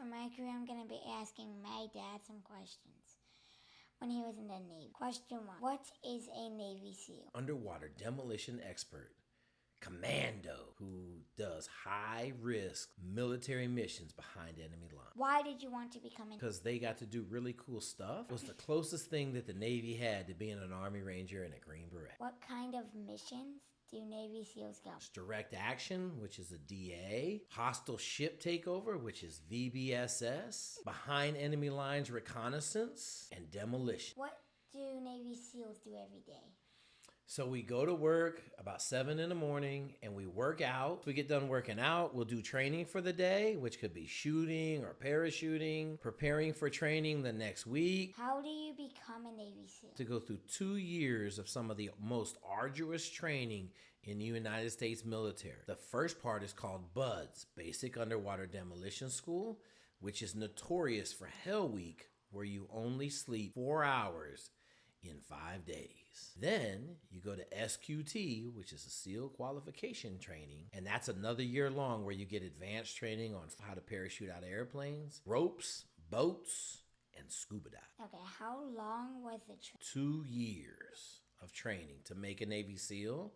my career, I'm going to be asking my dad some questions when he was in the Navy. Question 1. What is a Navy SEAL? Underwater demolition expert, commando, who does high-risk military missions behind enemy lines. Why did you want to become a Because they got to do really cool stuff. It was the closest thing that the Navy had to being an Army Ranger and a Green Beret. What kind of missions do Navy SEALs go? It's direct action, which is a DA, hostile ship takeover, which is VBSS, behind enemy lines reconnaissance, and demolition. What do Navy SEALs do every day? So we go to work about 7 in the morning and we work out. We get done working out, we'll do training for the day, which could be shooting or parachuting, preparing for training the next week. How do you become a Navy SEAL? To go through 2 years of some of the most arduous training in the United States military. The first part is called BUDS, Basic Underwater Demolition School, which is notorious for Hell Week, where you only sleep 4 hours in 5 days. Then you go to SQT, which is a SEAL qualification training, and that's another year long where you get advanced training on how to parachute out of airplanes, ropes, boats, and scuba dive. Okay, how long was the training? 2 years of training to make a Navy SEAL,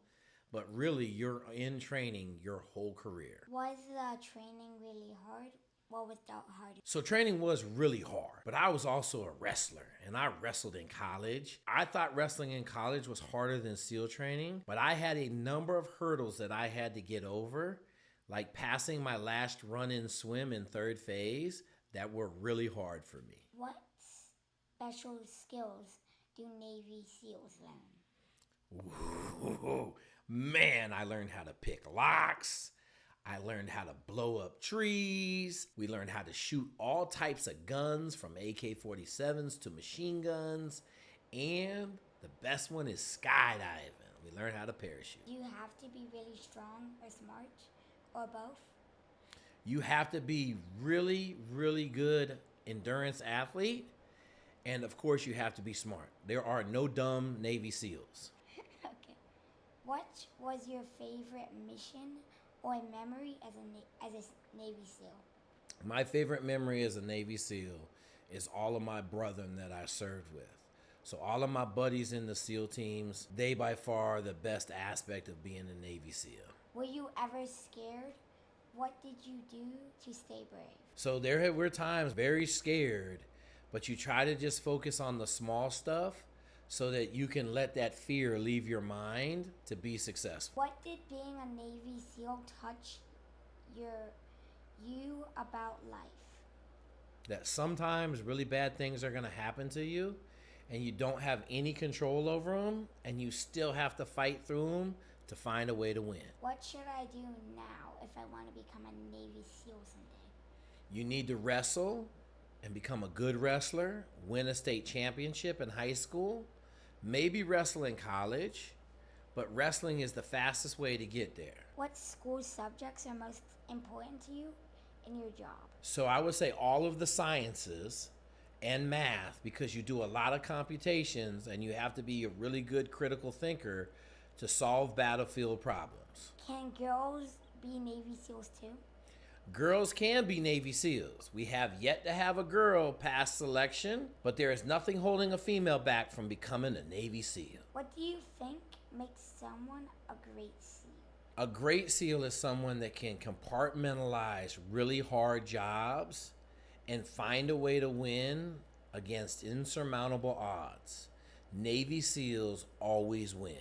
but really you're in training your whole career. Was the training really hard? What was the hardest? So training was really hard, but I was also a wrestler, and I wrestled in college. I thought wrestling in college was harder than SEAL training, but I had a number of hurdles that I had to get over, like passing my last run-in swim in 3rd phase, that were really hard for me. What special skills do Navy SEALs learn? Ooh, man, I learned how to pick locks. I learned how to blow up trees. We learned how to shoot all types of guns, from AK-47s to machine guns. And the best one is skydiving. We learned how to parachute. Do you have to be really strong or smart or both? You have to be really, really good endurance athlete. And of course, you have to be smart. There are no dumb Navy SEALs. Okay. What was your favorite mission or memory as a Navy SEAL? My favorite memory as a Navy SEAL is all of my brethren that I served with. So all of my buddies in the SEAL teams, they by far are the best aspect of being a Navy SEAL. Were you ever scared? What did you do to stay brave? So there were times very scared, but you try to just focus on the small stuff so that you can let that fear leave your mind to be successful. What did being a Navy SEAL touch you about life? That sometimes really bad things are going to happen to you and you don't have any control over them, and you still have to fight through them to find a way to win. What should I do now if I want to become a Navy SEAL someday? You need to wrestle and become a good wrestler, win a state championship in high school, maybe wrestle in college, but wrestling is the fastest way to get there. What school subjects are most important to you in your job? So I would say all of the sciences and math, because you do a lot of computations and you have to be a really good critical thinker to solve battlefield problems. Can girls be Navy SEALs too? Girls can be Navy SEALs. We have yet to have a girl pass selection, but there is nothing holding a female back from becoming a Navy SEAL. What do you think makes someone a great SEAL? A great SEAL is someone that can compartmentalize really hard jobs and find a way to win against insurmountable odds. Navy SEALs always win.